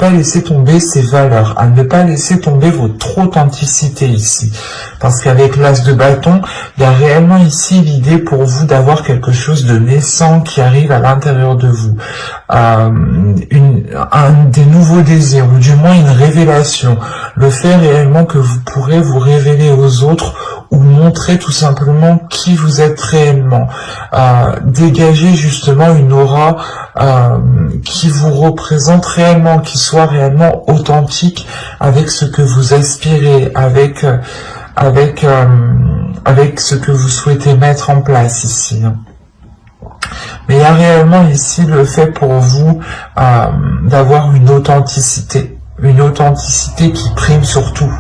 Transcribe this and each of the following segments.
pas laisser tomber ses valeurs, à ne pas laisser tomber votre authenticité ici. Parce qu'avec l'as de bâton, il y a réellement ici l'idée pour vous d'avoir quelque chose de naissant qui arrive à l'intérieur de vous. Des nouveaux désirs, ou du moins une révélation. Le fait réellement que vous pourrez vous révéler aux autres ou montrer tout simplement qui vous êtes réellement. Dégager justement une aura qui vous représente réellement, qui soit réellement authentique avec ce que vous aspirez, avec ce que vous souhaitez mettre en place ici. Mais il y a réellement ici le fait pour vous d'avoir une authenticité qui prime sur tout.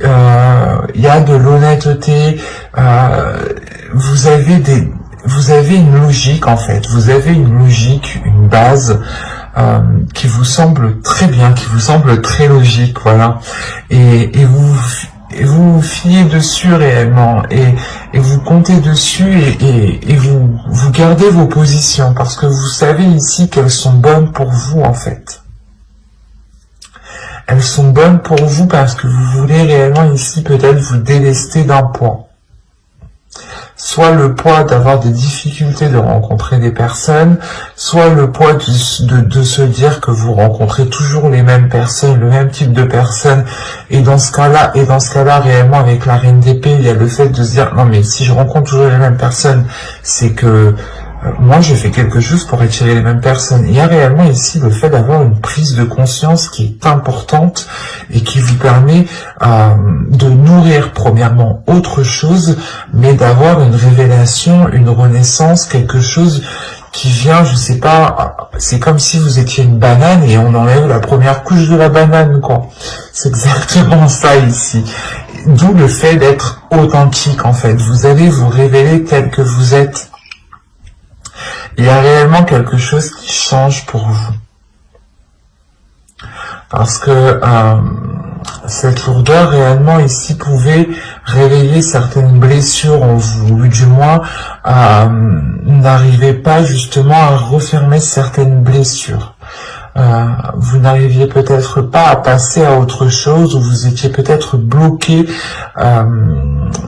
Il y a de l'honnêteté, vous avez une logique en fait, vous avez une logique, une base qui vous semble très bien, qui vous semble très logique, voilà, et vous vous fiez dessus réellement, et vous comptez dessus, et vous gardez vos positions, parce que vous savez ici qu'elles sont bonnes pour vous en fait. Elles sont bonnes pour vous parce que vous voulez réellement ici peut-être vous délester d'un poids. Soit le poids d'avoir des difficultés de rencontrer des personnes, soit le poids de se dire que vous rencontrez toujours les mêmes personnes, le même type de personnes, et dans ce cas-là, réellement avec la reine d'épée, il y a le fait de se dire non mais si je rencontre toujours les mêmes personnes, c'est que moi je fais quelque chose pour attirer les mêmes personnes. Il y a réellement ici le fait d'avoir une prise de conscience qui est importante et qui vous permet de nourrir premièrement autre chose, mais d'avoir une révélation, une renaissance, quelque chose qui vient, je sais pas, c'est comme si vous étiez une banane et on enlève la première couche de la banane, quoi. C'est exactement ça ici. D'où le fait d'être authentique en fait. Vous allez vous révéler tel que vous êtes. Il y a réellement quelque chose qui change pour vous. Parce que cette lourdeur réellement ici pouvait réveiller certaines blessures en vous, ou du moins n'arrivez pas justement à refermer certaines blessures. Vous n'arriviez peut-être pas à passer à autre chose, ou vous étiez peut-être bloqué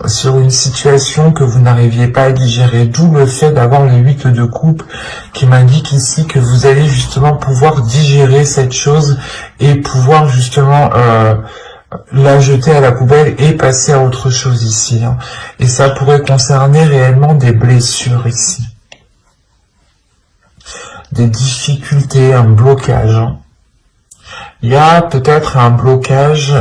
sur une situation que vous n'arriviez pas à digérer, d'où le fait d'avoir le 8 de coupe qui m'indique ici que vous allez justement pouvoir digérer cette chose et pouvoir justement la jeter à la poubelle et passer à autre chose ici. Et ça pourrait concerner réellement des blessures ici. Des difficultés, un blocage. Il y a peut-être un blocage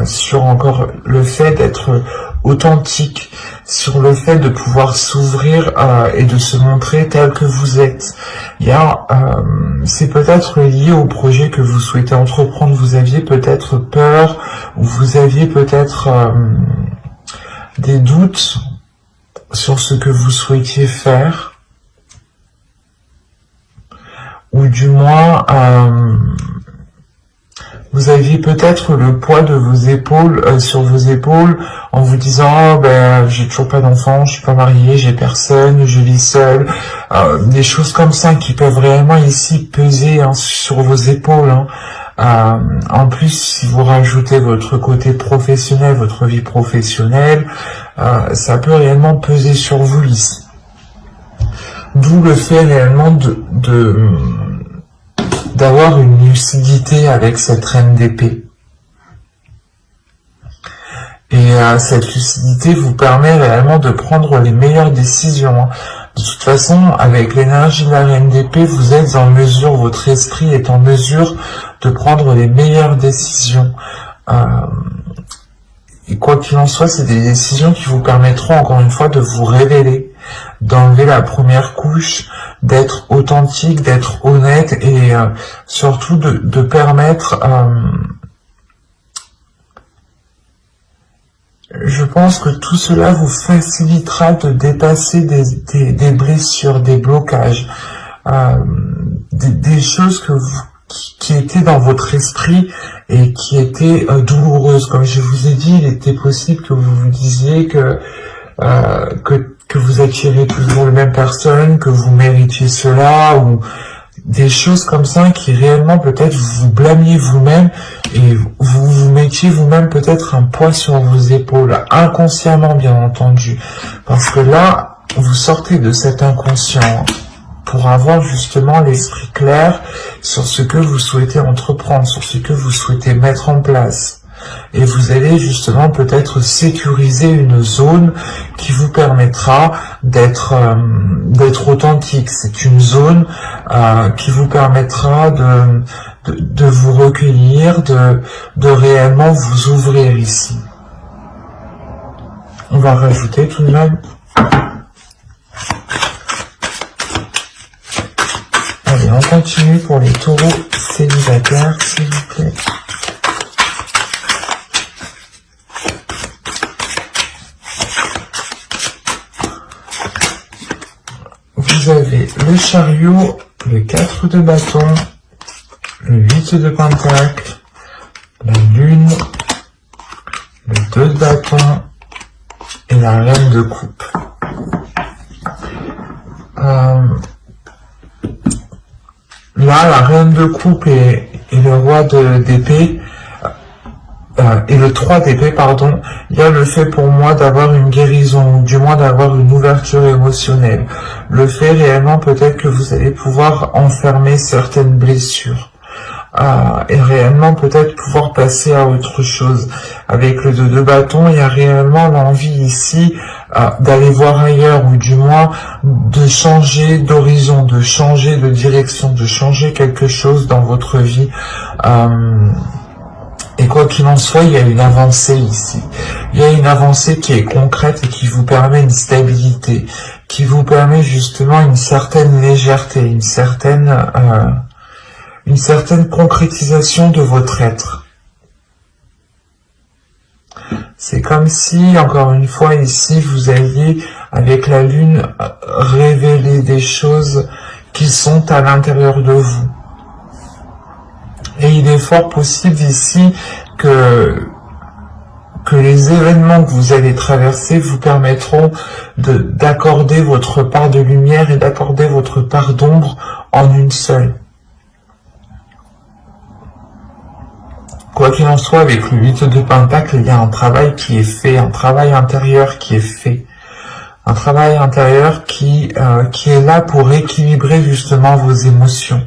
sur encore le fait d'être authentique, sur le fait de pouvoir s'ouvrir et de se montrer tel que vous êtes. Il y a, c'est peut-être lié au projet que vous souhaitez entreprendre. Vous aviez peut-être peur, ou vous aviez peut-être des doutes sur ce que vous souhaitiez faire. Ou du moins, vous aviez peut-être le poids de vos épaules sur vos épaules en vous disant oh, ben j'ai toujours pas d'enfant, je suis pas marié, j'ai personne, je vis seul, des choses comme ça qui peuvent réellement ici peser sur vos épaules. En plus, si vous rajoutez votre côté professionnel, votre vie professionnelle, ça peut réellement peser sur vous ici. D'où le fait réellement d'avoir une lucidité avec cette reine d'épée. Et cette lucidité vous permet réellement de prendre les meilleures décisions. De toute façon, avec l'énergie de la reine d'épée, vous êtes en mesure, votre esprit est en mesure de prendre les meilleures décisions. Et quoi qu'il en soit, c'est des décisions qui vous permettront encore une fois de vous révéler, d'enlever la première couche, d'être authentique, d'être honnête et surtout de permettre, je pense que tout cela vous facilitera de dépasser des blessures, des blocages, des choses qui étaient dans votre esprit et qui étaient douloureuses. Comme je vous ai dit, il était possible que vous vous disiez que vous attirez toujours les mêmes personnes, que vous méritiez cela, ou des choses comme ça qui réellement peut-être vous blâmiez vous-même et vous vous mettiez vous-même peut-être un poids sur vos épaules, inconsciemment bien entendu. Parce que là, vous sortez de cet inconscient pour avoir justement l'esprit clair sur ce que vous souhaitez entreprendre, sur ce que vous souhaitez mettre en place. Et vous allez justement peut-être sécuriser une zone qui vous permettra d'être authentique. C'est une zone qui vous permettra de vous recueillir, de réellement vous ouvrir ici. On va rajouter tout de même. Allez, on continue pour les taureaux célibataires, s'il vous plaît. Vous avez le chariot, le 4 de bâton, le 8 de pentacle, la lune, le 2 de bâton et la reine de coupe. Là, la reine de coupe et le roi d'épée, et le 3 d'épée, pardon, il y a le fait pour moi d'avoir une guérison, ou du moins d'avoir une ouverture émotionnelle. Le fait réellement peut-être que vous allez pouvoir enfermer certaines blessures. Et réellement peut-être pouvoir passer à autre chose. Avec le 2 de bâton, il y a réellement l'envie ici d'aller voir ailleurs, ou du moins de changer d'horizon, de changer de direction, de changer quelque chose dans votre vie. Et quoi qu'il en soit, il y a une avancée ici. Il y a une avancée qui est concrète et qui vous permet une stabilité, qui vous permet justement une certaine légèreté, une certaine concrétisation de votre être. C'est comme si, encore une fois, ici, vous alliez, avec la lune, révéler des choses qui sont à l'intérieur de vous. Et il est fort possible ici que les événements que vous allez traverser vous permettront d'accorder votre part de lumière et d'accorder votre part d'ombre en une seule. Quoi qu'il en soit, avec le 8 de pentacle, il y a un travail qui est fait, un travail intérieur qui est fait. Un travail intérieur qui est là pour équilibrer justement vos émotions,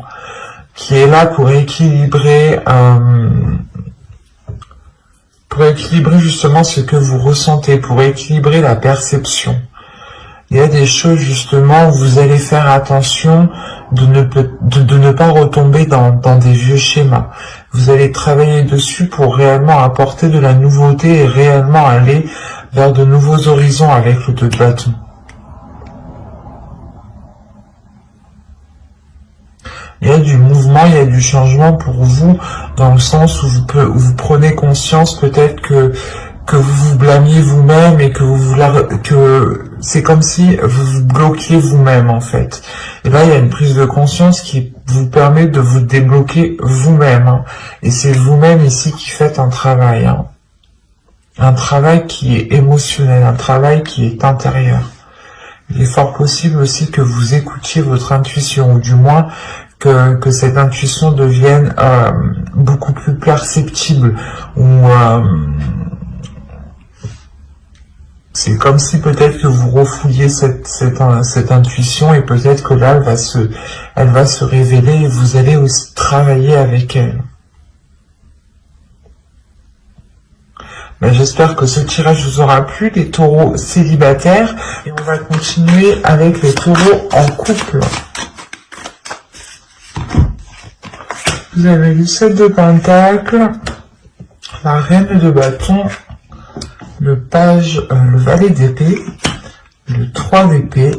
qui est là pour équilibrer justement ce que vous ressentez, pour équilibrer la perception. Il y a des choses justement où vous allez faire attention de ne pas retomber dans des vieux schémas. Vous allez travailler dessus pour réellement apporter de la nouveauté et réellement aller vers de nouveaux horizons avec le 2 de bâton. Il y a du mouvement, il y a du changement pour vous, dans le sens où vous prenez conscience peut-être que vous vous blâmiez vous-même et que c'est comme si vous vous bloquiez vous-même en fait. Et là, il y a une prise de conscience qui vous permet de vous débloquer vous-même. Hein. Et c'est vous-même ici qui faites un travail. Hein. Un travail qui est émotionnel, un travail qui est intérieur. Il est fort possible aussi que vous écoutiez votre intuition, ou du moins que cette intuition devienne beaucoup plus perceptible, ou c'est comme si peut-être que vous refouliez cette intuition, et peut-être que là elle va se révéler et vous allez aussi travailler avec elle. Ben, j'espère que ce tirage vous aura plu, les taureaux célibataires, et on va continuer avec les taureaux en couple. Vous avez le 7 de pentacle, la reine de bâton, le page, le valet d'épée, le 3 d'épée,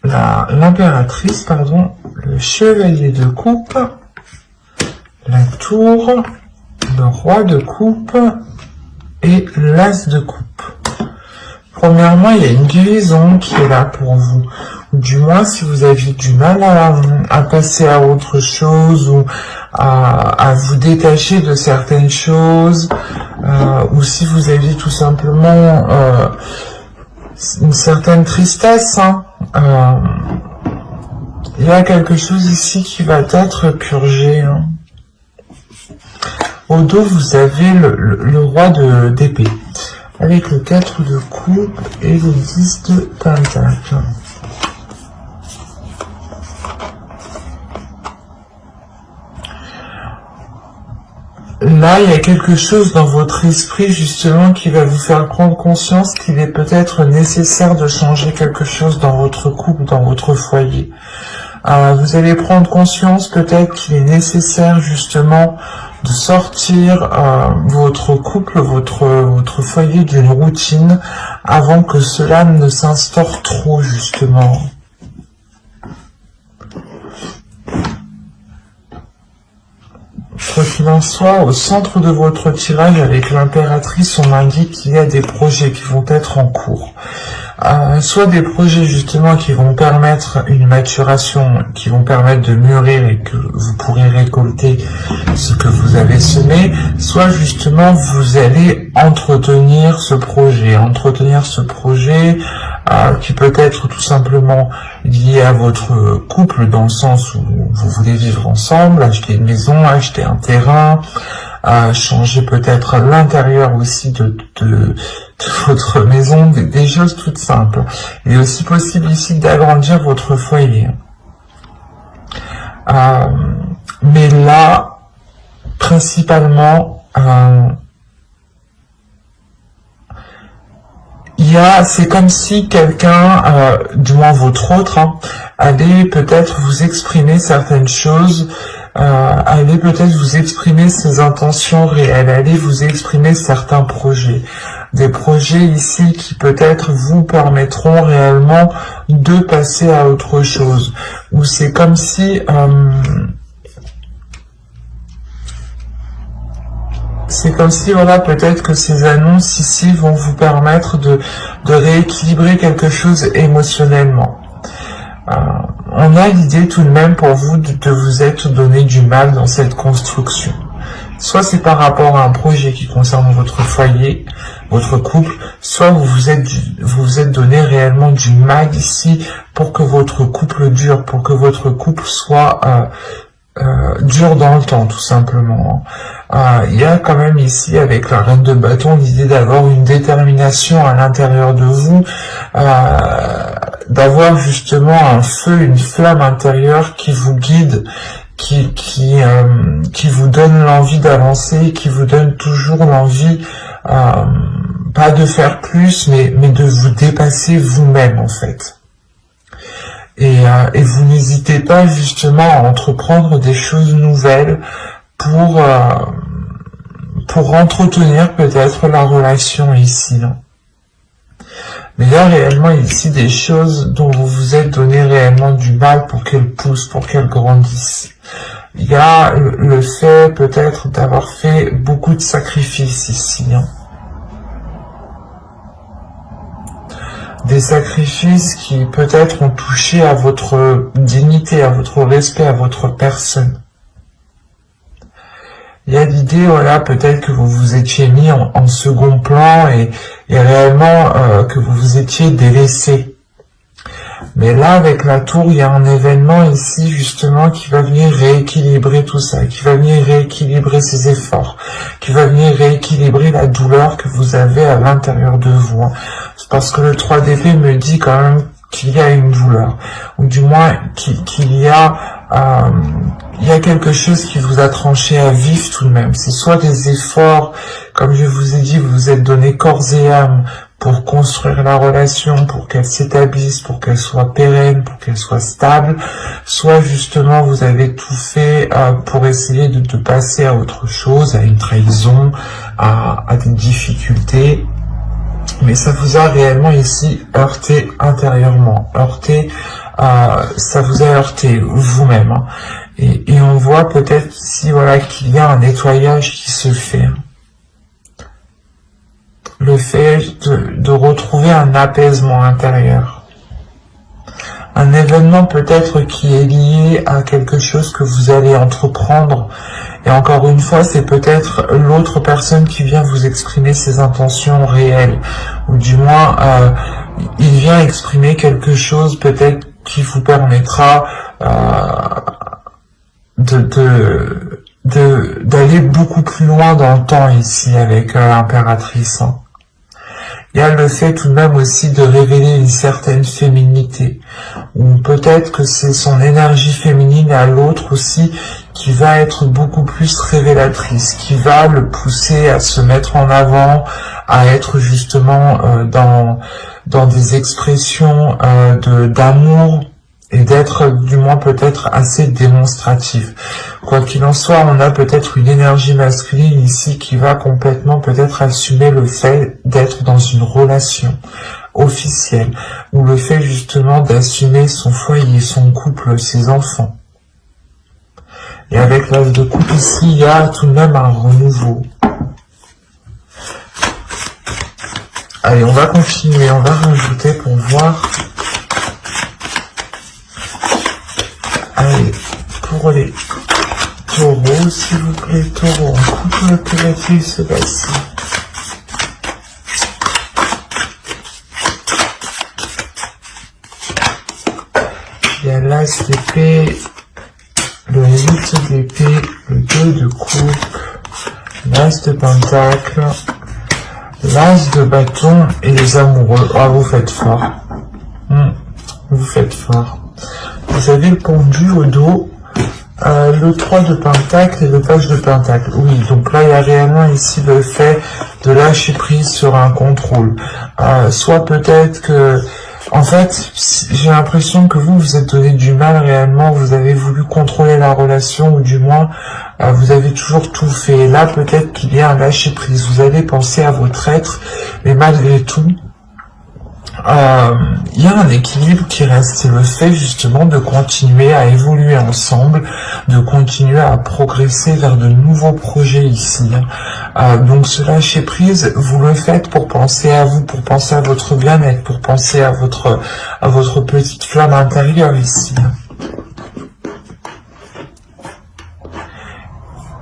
l'impératrice, pardon, le chevalier de coupe, la tour, le roi de coupe et l'as de coupe. Premièrement, il y a une guérison qui est là pour vous. Du moins, si vous aviez du mal à passer à autre chose, ou à vous détacher de certaines choses, ou si vous aviez tout simplement une certaine tristesse, hein, Il y a quelque chose ici qui va être purgé. Hein. Au dos, vous avez le roi d'épée, avec le 4 de coupe et le 10 de pentacle. Là, il y a quelque chose dans votre esprit, justement, qui va vous faire prendre conscience qu'il est peut-être nécessaire de changer quelque chose dans votre couple, dans votre foyer. Vous allez prendre conscience peut-être qu'il est nécessaire, justement, de sortir votre couple, votre foyer d'une routine avant que cela ne s'instaure trop, justement. Quoi qu'il en soit, au centre de votre tirage avec l'impératrice, on m'indique qu'il y a des projets qui vont être en cours. Soit des projets justement qui vont permettre une maturation, qui vont permettre de mûrir et que vous pourrez récolter ce que vous avez semé, soit justement vous allez entretenir ce projet qui peut être tout simplement lié à votre couple dans le sens où vous voulez vivre ensemble, acheter une maison, acheter un terrain, changer peut-être l'intérieur aussi de votre maison, des choses toutes simples. Il est aussi possible ici d'agrandir votre foyer. Mais là, principalement, c'est comme si quelqu'un, du moins votre autre, allait peut-être vous exprimer certaines choses, allait peut-être vous exprimer ses intentions réelles, allait vous exprimer certains projets. Des projets ici qui peut-être vous permettront réellement de passer à autre chose. Ou c'est comme si... voilà, peut-être que ces annonces ici vont vous permettre de rééquilibrer quelque chose émotionnellement. On a l'idée tout de même pour vous de vous être donné du mal dans cette construction. Soit c'est par rapport à un projet qui concerne votre foyer, votre couple, soit vous vous êtes donné réellement du mal ici pour que votre couple dure, pour que votre couple soit dure dans le temps, tout simplement. Il y a quand même ici, avec la reine de bâton, l'idée d'avoir une détermination à l'intérieur de vous, d'avoir justement un feu, une flamme intérieure qui vous guide, qui vous donne l'envie d'avancer, qui vous donne toujours l'envie, pas de faire plus, mais de vous dépasser vous-même, en fait. Et vous n'hésitez pas justement à entreprendre des choses nouvelles pour entretenir peut-être la relation ici. Mais il y a réellement ici des choses dont vous vous êtes donné réellement du mal pour qu'elles poussent, pour qu'elles grandissent. Il y a le fait peut-être d'avoir fait beaucoup de sacrifices ici. Des sacrifices qui peut-être ont touché à votre dignité, à votre respect, à votre personne. Il y a l'idée, voilà, peut-être que vous vous étiez mis en second plan et réellement que vous vous étiez délaissé. Mais là, avec la tour, il y a un événement ici, justement, qui va venir rééquilibrer tout ça, qui va venir rééquilibrer ses efforts, qui va venir rééquilibrer la douleur que vous avez à l'intérieur de vous. C'est parce que le 3 d'épée me dit quand même qu'il y a une douleur, ou du moins qu'il y a quelque chose qui vous a tranché à vif tout de même. C'est soit des efforts, comme je vous ai dit, vous vous êtes donné corps et âme pour construire la relation, pour qu'elle s'établisse, pour qu'elle soit pérenne, pour qu'elle soit stable, soit justement vous avez tout fait pour essayer de passer à autre chose, à une trahison, à des difficultés. Mais ça vous a réellement ici heurté intérieurement, ça vous a heurté vous-même. Et on voit peut-être ici, voilà, qu'il y a un nettoyage qui se fait. Le fait de retrouver un apaisement intérieur. Un événement peut-être qui est lié à quelque chose que vous allez entreprendre. Et encore une fois, c'est peut-être l'autre personne qui vient vous exprimer ses intentions réelles. Ou du moins, il vient exprimer quelque chose peut-être qui vous permettra d'aller beaucoup plus loin dans le temps ici avec l'impératrice. Hein. Il y a le fait tout de même aussi de révéler une certaine féminité, ou peut-être que c'est son énergie féminine à l'autre aussi qui va être beaucoup plus révélatrice, qui va le pousser à se mettre en avant, à être justement dans des expressions d'amour, et d'être du moins peut-être assez démonstratif. Quoi qu'il en soit, on a peut-être une énergie masculine ici qui va complètement peut-être assumer le fait d'être dans une relation officielle, ou le fait justement d'assumer son foyer, son couple, ses enfants. Et avec l'as de coupe ici, il y a tout de même un renouveau. Allez, on va continuer, on va rajouter pour voir. Allez, pour les taureaux, s'il vous plaît, taureaux, en couple, que va-t-il se passer? Il y a l'as d'épée, le 8 d'épée, le 2 de coupe, l'as de pentacle, l'as de bâton et les amoureux. Ah, vous faites fort. Vous faites fort. Vous avez le pendu au dos, le 3 de pentacle et le page de pentacle. Oui, donc là, il y a réellement ici le fait de lâcher prise sur un contrôle. Soit peut-être que... En fait, j'ai l'impression que vous êtes donné du mal réellement, vous avez voulu contrôler la relation, ou du moins, vous avez toujours tout fait. Et là, peut-être qu'il y a un lâcher prise. Vous allez penser à votre être, mais malgré tout, il y a un équilibre qui reste, c'est le fait justement de continuer à évoluer ensemble, de continuer à progresser vers de nouveaux projets ici. Donc ce lâcher prise, vous le faites pour penser à vous, pour penser à votre bien-être, pour penser à votre petite flamme intérieure ici.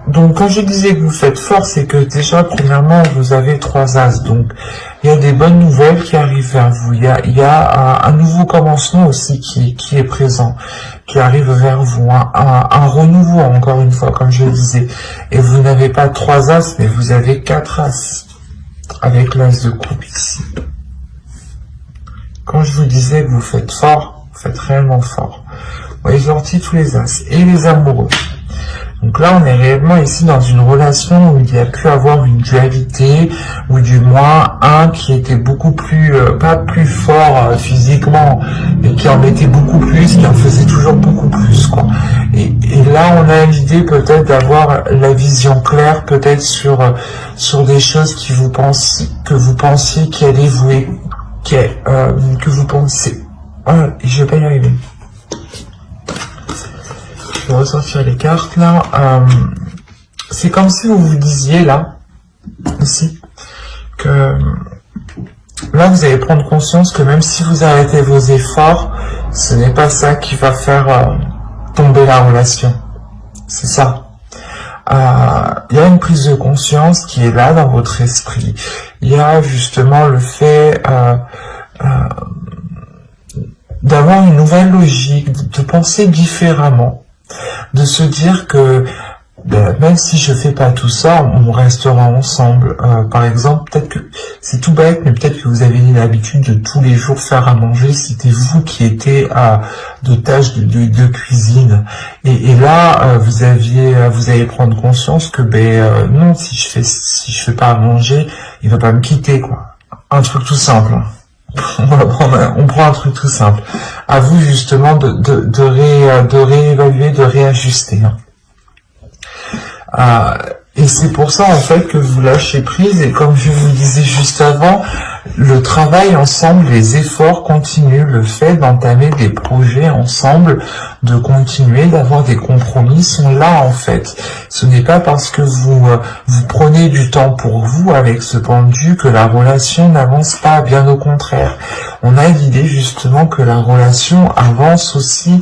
Donc quand je disais que vous faites fort, c'est que déjà premièrement vous avez 3 as, donc il y a des bonnes nouvelles qui arrivent vers vous, il y a un nouveau commencement aussi qui est présent, qui arrive vers vous, un renouveau encore une fois comme je le disais, et vous n'avez pas 3 as mais vous avez 4 as, avec l'as de coupe ici. Quand je vous disais que vous faites fort, vous faites réellement fort. Vous voyez, j'ai sorti tous les as, et les amoureux. Donc là, on est réellement ici dans une relation où il y a pu avoir une dualité, ou du moins un qui était beaucoup plus, pas plus fort physiquement, mais qui en mettait beaucoup plus, qui en faisait toujours beaucoup plus, quoi. Et là, on a l'idée peut-être d'avoir la vision claire, peut-être sur des choses que vous pensiez qui allaient vous, que vous pensez. Ah, je vais pas y arriver. Je vais ressortir les cartes là. C'est comme si vous vous disiez là, ici, que là vous allez prendre conscience que même si vous arrêtez vos efforts, ce n'est pas ça qui va faire tomber la relation. C'est ça. Il y a une prise de conscience qui est là dans votre esprit. Il y a justement le fait d'avoir une nouvelle logique, de penser différemment. De se dire que même si je fais pas tout ça, on restera ensemble. Par exemple, peut-être que c'est tout bête, mais peut-être que vous avez l'habitude de tous les jours faire à manger. C'était vous qui étiez de tâches de cuisine. Et là, vous allez prendre conscience que non, si je fais pas à manger, il va pas me quitter, quoi. Un truc tout simple. On prend un truc tout simple. À vous justement de réévaluer, de réajuster. Et c'est pour ça en fait que vous lâchez prise, et comme je vous le disais juste avant, le travail ensemble, les efforts continuent, le fait d'entamer des projets ensemble, de continuer, d'avoir des compromis sont là en fait. Ce n'est pas parce que vous prenez du temps pour vous avec ce pendu que la relation n'avance pas, bien au contraire. On a l'idée justement que la relation avance aussi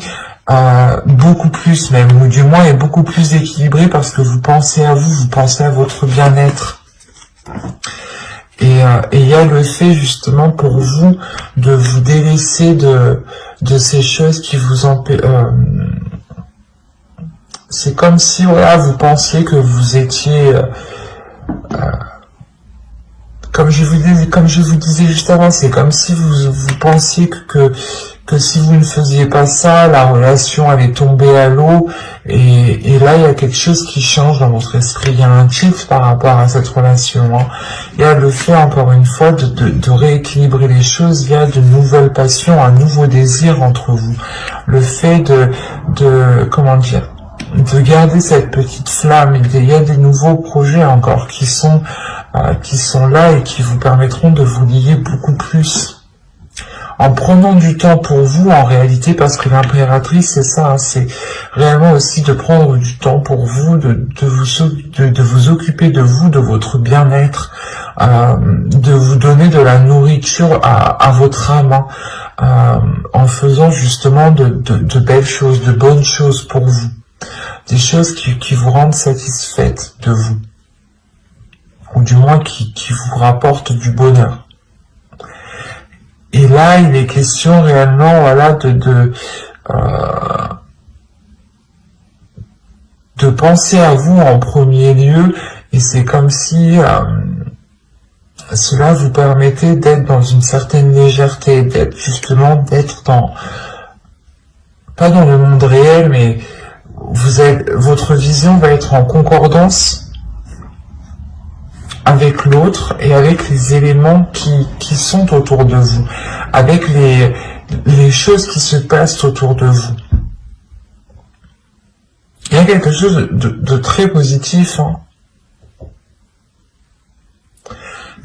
beaucoup plus même, ou du moins est beaucoup plus équilibrée parce que vous pensez à vous, vous pensez à votre bien-être. Et il y a le fait justement pour vous de vous délaisser de ces choses qui vous empêchent. C'est comme si, voilà, vous pensiez que vous étiez, comme je vous disais juste avant, c'est comme si vous pensiez que si vous ne faisiez pas ça, la relation allait tomber à l'eau, et là, il y a quelque chose qui change dans votre esprit. Il y a un tilt par rapport à cette relation. Hein. Il y a le fait, encore une fois, de rééquilibrer les choses. Il y a de nouvelles passions, un nouveau désir entre vous. Le fait comment dire, de garder cette petite flamme. Il y a des nouveaux projets encore qui sont là et qui vous permettront de vous lier beaucoup plus. En prenant du temps pour vous, en réalité, parce que l'impératrice, c'est ça, hein, c'est réellement aussi de prendre du temps pour vous, de vous occuper de vous, de votre bien-être, de vous donner de la nourriture à votre âme, hein, en faisant justement de belles choses, de bonnes choses pour vous, des choses qui vous rendent satisfaite de vous, ou du moins qui vous rapportent du bonheur. Et là, il est question réellement, voilà, de penser à vous en premier lieu, et c'est comme si cela vous permettait d'être dans une certaine légèreté, d'être pas dans le monde réel, mais votre vision va être en concordance avec l'autre et avec les éléments qui sont autour de vous, avec les choses qui se passent autour de vous. Il y a quelque chose de très positif, hein.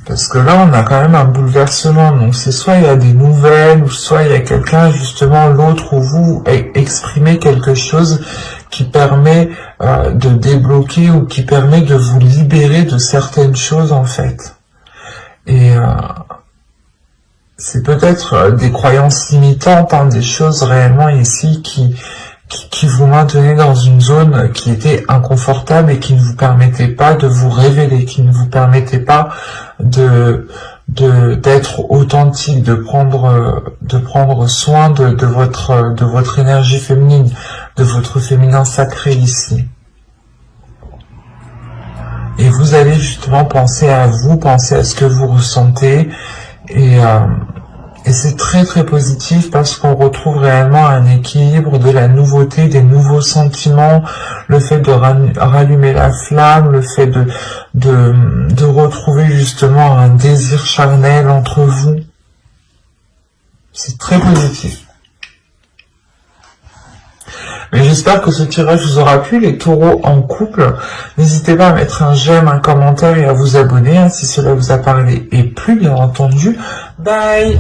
Parce que là, on a quand même un bouleversement. Donc, c'est soit il y a des nouvelles, ou soit il y a quelqu'un, justement, l'autre ou vous, exprimer quelque chose qui permet de débloquer ou qui permet de vous libérer de certaines choses, en fait. Et c'est peut-être des croyances limitantes, hein, des choses réellement ici qui vous maintenaient dans une zone qui était inconfortable et qui ne vous permettait pas de vous révéler, qui ne vous permettait pas d'être authentique, de prendre soin de votre énergie féminine, de votre féminin sacré ici. Et vous allez justement penser à vous, penser à ce que vous ressentez, et c'est très très positif parce qu'on retrouve réellement un équilibre, de la nouveauté, des nouveaux sentiments, le fait de rallumer la flamme, le fait de retrouver justement un désir charnel entre vous. C'est très positif. Mais j'espère que ce tirage vous aura plu, les taureaux en couple. N'hésitez pas à mettre un j'aime, un commentaire et à vous abonner, hein, si cela vous a parlé et plu, bien entendu. Bye!